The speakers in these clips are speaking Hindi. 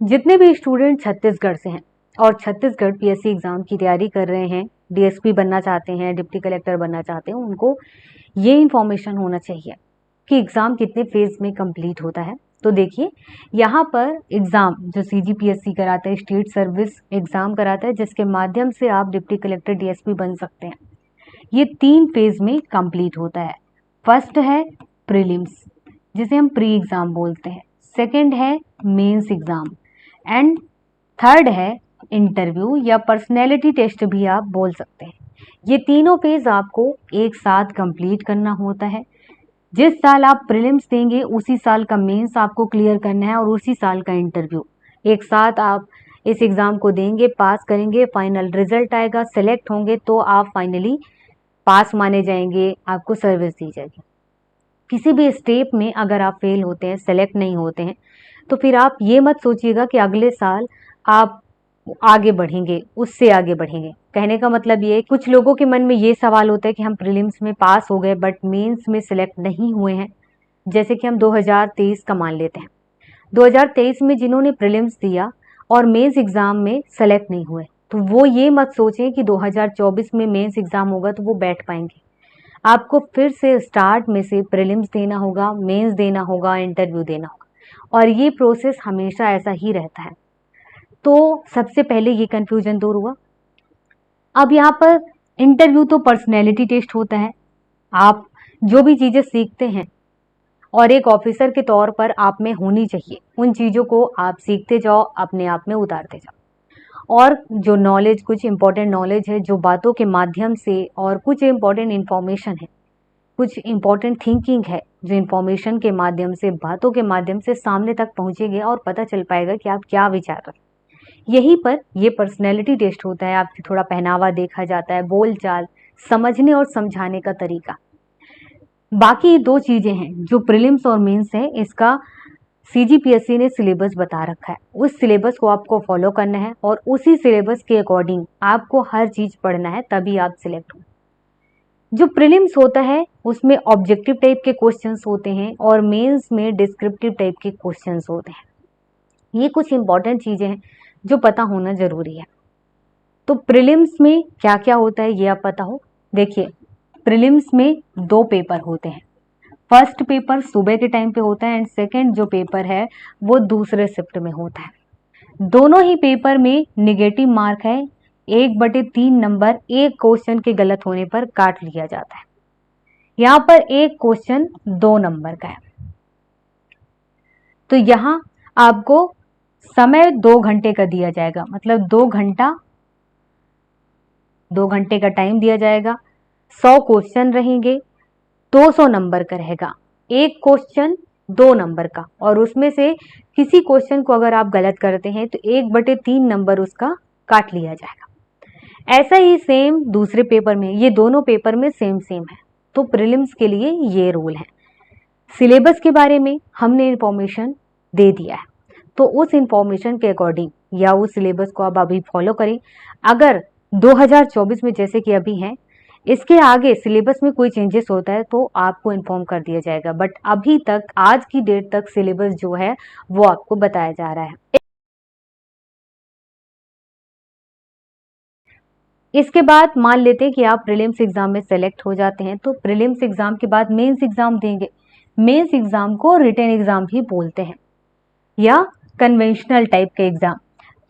जितने भी स्टूडेंट छत्तीसगढ़ से हैं और छत्तीसगढ़ पीएससी एग्जाम की तैयारी कर रहे हैं, डीएसपी बनना चाहते हैं, डिप्टी कलेक्टर बनना चाहते हैं, उनको ये इन्फॉर्मेशन होना चाहिए कि एग्जाम कितने फेज में कंप्लीट होता है। तो देखिए यहाँ पर एग्जाम जो सीजीपीएससी कराता है, स्टेट सर्विस एग्जाम कराता है, जिसके माध्यम से आप डिप्टी कलेक्टर डीएसपी बन सकते हैं। ये 3 फेज में कंप्लीट होता है। फर्स्ट है प्रीलिम्स, जिसे हम प्री एग्जाम बोलते हैं। सेकंड है मेंस एग्जाम एंड थर्ड है इंटरव्यू या पर्सनैलिटी टेस्ट भी आप बोल सकते हैं। ये तीनों फेज आपको एक साथ कंप्लीट करना होता है। जिस साल आप प्रीलिम्स देंगे उसी साल का मेंस आपको क्लियर करना है और उसी साल का इंटरव्यू। एक साथ आप इस एग्जाम को देंगे, पास करेंगे, फाइनल रिजल्ट आएगा, सेलेक्ट होंगे तो आप फाइनली पास माने जाएंगे, आपको सर्विस दी जाएगी। किसी भी स्टेप में अगर आप फेल होते हैं, सेलेक्ट नहीं होते हैं, तो फिर आप ये मत सोचिएगा कि अगले साल आप आगे बढ़ेंगे, उससे आगे बढ़ेंगे। कहने का मतलब ये है, कुछ लोगों के मन में ये सवाल होता है कि हम प्रीलिम्स में पास हो गए बट मेंस में सिलेक्ट नहीं हुए हैं। जैसे कि हम 2023 का मान लेते हैं, 2023 में जिन्होंने प्रीलिम्स दिया और मेंस एग्जाम में सेलेक्ट नहीं हुए, तो वो ये मत सोचें कि 2024 में मेंस एग्जाम होगा तो वो बैठ पाएंगे। आपको फिर से स्टार्ट में से प्रीलिम्स देना होगा, मेंस देना होगा, इंटरव्यू देना होगा, और ये प्रोसेस हमेशा ऐसा ही रहता है। तो सबसे पहले ये कंफ्यूजन दूर हुआ। अब यहाँ पर इंटरव्यू तो पर्सनैलिटी टेस्ट होता है। आप जो भी चीज़ें सीखते हैं और एक ऑफिसर के तौर पर आप में होनी चाहिए, उन चीज़ों को आप सीखते जाओ, अपने आप में उतारते जाओ। और जो नॉलेज, कुछ इंपॉर्टेंट नॉलेज है जो बातों के माध्यम से, और कुछ इंपॉर्टेंट इंफॉर्मेशन है, कुछ इंपॉर्टेंट थिंकिंग है जो इंफॉर्मेशन के माध्यम से, बातों के माध्यम से सामने तक पहुंचेंगे और पता चल पाएगा कि आप क्या विचार रहे हैं। यहीं पर ये पर्सनैलिटी टेस्ट होता है। आपकी थोड़ा पहनावा देखा जाता है, बोलचाल, समझने और समझाने का तरीका। बाकी 2 चीजें हैं जो प्रीलिम्स और मेंस है, इसका सीजीपीएससी ने सिलेबस बता रखा है। उस सिलेबस को आपको फॉलो करना है और उसी सिलेबस के अकॉर्डिंग आपको हर चीज पढ़ना है, तभी आप सिलेक्ट हो। जो प्रीलिम्स होता है उसमें ऑब्जेक्टिव टाइप के क्वेश्चंस होते हैं और मेंस में डिस्क्रिप्टिव टाइप के क्वेश्चंस होते हैं। ये कुछ इंपॉर्टेंट चीजें हैं जो पता होना जरूरी है। तो प्रीलिम्स में क्या क्या होता है ये आप पता हो। देखिए, प्रीलिम्स में 2 पेपर होते हैं। फर्स्ट पेपर सुबह के टाइम पे होता है एंड सेकंड जो पेपर है वो दूसरे शिफ्ट में होता है। दोनों ही पेपर में निगेटिव मार्क है, 1/3 नंबर एक क्वेश्चन के गलत होने पर काट लिया जाता है। यहाँ पर एक क्वेश्चन 2 नंबर का है। तो यहाँ आपको समय 2 घंटे का दिया जाएगा, मतलब 2 घंटे का टाइम दिया जाएगा। 100 क्वेश्चन रहेंगे, 200 नंबर का रहेगा। एक क्वेश्चन 2 नंबर का, और उसमें से किसी क्वेश्चन को अगर आप गलत करते हैं तो 1/3 नंबर उसका काट लिया जाएगा। ऐसा ही सेम दूसरे पेपर में, ये दोनों पेपर में सेम सेम है। तो प्रीलिम्स के लिए ये रूल है। सिलेबस के बारे में हमने इंफॉर्मेशन दे दिया है, तो उस इंफॉर्मेशन के अकॉर्डिंग या उस सिलेबस को आप अभी फॉलो करें। अगर 2024 में जैसे कि अभी है, इसके आगे सिलेबस में कोई चेंजेस होता है तो आपको इन्फॉर्म कर दिया जाएगा, बट अभी तक, आज की डेट तक सिलेबस जो है वो आपको बताया जा रहा है। इसके बाद मान लेते हैं कि आप प्रीलिम्स एग्जाम में सेलेक्ट हो जाते हैं, तो प्रीलिम्स एग्जाम के बाद मेंस एग्जाम देंगे। मेंस एग्जाम को रिटन एग्जाम भी बोलते हैं या कन्वेंशनल टाइप के एग्जाम।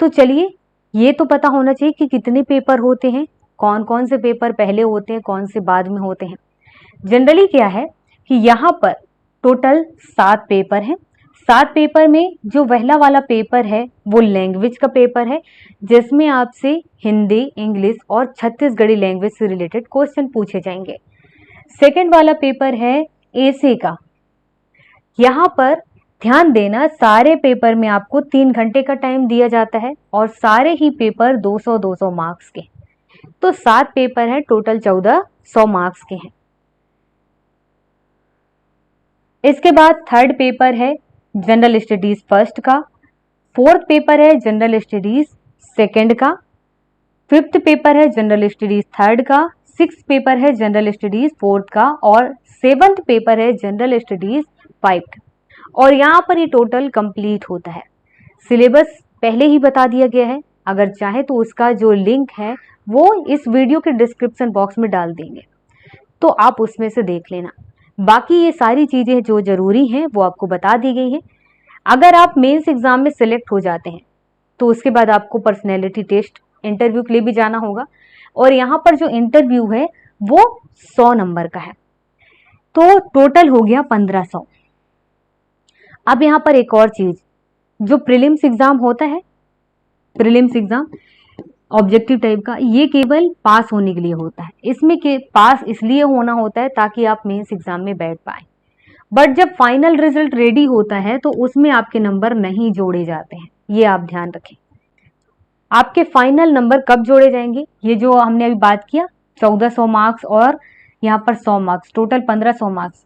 तो चलिए, ये तो पता होना चाहिए कि कितने पेपर होते हैं, कौन कौन से पेपर पहले होते हैं, कौन से बाद में होते हैं। जनरली क्या है कि यहाँ पर टोटल 7 पेपर हैं। 7 पेपर में जो पहला वाला पेपर है वो लैंग्वेज का पेपर है, जिसमें आपसे हिंदी, इंग्लिश और छत्तीसगढ़ी लैंग्वेज से रिलेटेड क्वेश्चन पूछे जाएंगे। सेकंड वाला पेपर है एसे का। यहाँ पर ध्यान देना, सारे पेपर में आपको 3 घंटे का टाइम दिया जाता है और सारे ही पेपर 200-200 मार्क्स के। तो 7 पेपर हैं, टोटल 1400 मार्क्स के हैं। इसके बाद थर्ड पेपर है जनरल स्टडीज फर्स्ट का, फोर्थ पेपर है जनरल स्टडीज सेकंड का, फिफ्थ पेपर है जनरल स्टडीज थर्ड का, सिक्स्थ पेपर है जनरल स्टडीज फोर्थ का और सेवंथ पेपर है जनरल स्टडीज फाइव। और यहाँ पर ये टोटल कंप्लीट होता है। सिलेबस पहले ही बता दिया गया है, अगर चाहे तो उसका जो लिंक है वो इस वीडियो के डिस्क्रिप्शन बॉक्स में डाल देंगे, तो आप उसमें से देख लेना। बाकी ये सारी चीजें जो जरूरी हैं वो आपको बता दी गई हैं। अगर आप मेंस एग्जाम में सिलेक्ट हो जाते हैं तो उसके बाद आपको पर्सनैलिटी टेस्ट इंटरव्यू के लिए भी जाना होगा, और यहाँ पर जो इंटरव्यू है वो 100 नंबर का है, तो टोटल हो गया 1500। अब यहाँ पर एक और चीज, जो प्रीलिम्स एग्जाम होता है, प्रीलिम्स एग्जाम ऑब्जेक्टिव टाइप का, ये केवल पास होने के लिए होता है। इसमें के पास इसलिए होना होता है ताकि आप मेंस एग्जाम में बैठ पाए, बट जब फाइनल रिजल्ट रेडी होता है तो उसमें आपके नंबर नहीं जोड़े जाते हैं, ये आप ध्यान रखें। आपके फाइनल नंबर कब जोड़े जाएंगे, ये जो हमने अभी बात किया 1400 मार्क्स और यहाँ पर 100 मार्क्स, टोटल 1500 मार्क्स।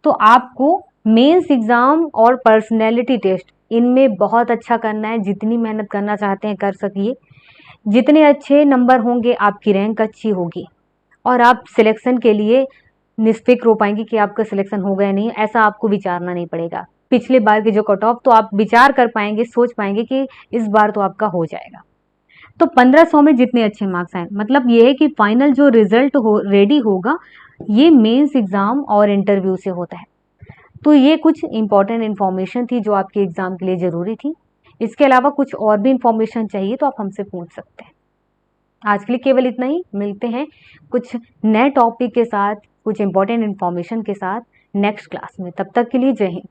तो आपको मेंस एग्जाम और पर्सनैलिटी टेस्ट, इनमें बहुत अच्छा करना है, जितनी मेहनत करना चाहते हैं कर सकिए। जितने अच्छे नंबर होंगे आपकी रैंक अच्छी होगी और आप सिलेक्शन के लिए निष्फिक्र हो पाएंगे कि आपका सिलेक्शन होगा या नहीं, ऐसा आपको विचारना नहीं पड़ेगा। पिछले बार के जो कट ऑफ, तो आप विचार कर पाएंगे, सोच पाएंगे कि इस बार तो आपका हो जाएगा। तो 1500 में जितने अच्छे मार्क्स आए, मतलब ये है कि फाइनल जो रिजल्ट हो रेडी होगा ये मेंस एग्जाम और इंटरव्यू से होता है। तो ये कुछ इंपॉर्टेंट इन्फॉर्मेशन थी जो आपके एग्जाम के लिए जरूरी थी। इसके अलावा कुछ और भी इंफॉर्मेशन चाहिए तो आप हमसे पूछ सकते हैं। आज के लिए केवल इतना ही, मिलते हैं कुछ नए टॉपिक के साथ, कुछ इंपॉर्टेंट इन्फॉर्मेशन के साथ नेक्स्ट क्लास में। तब तक के लिए जय हिंद।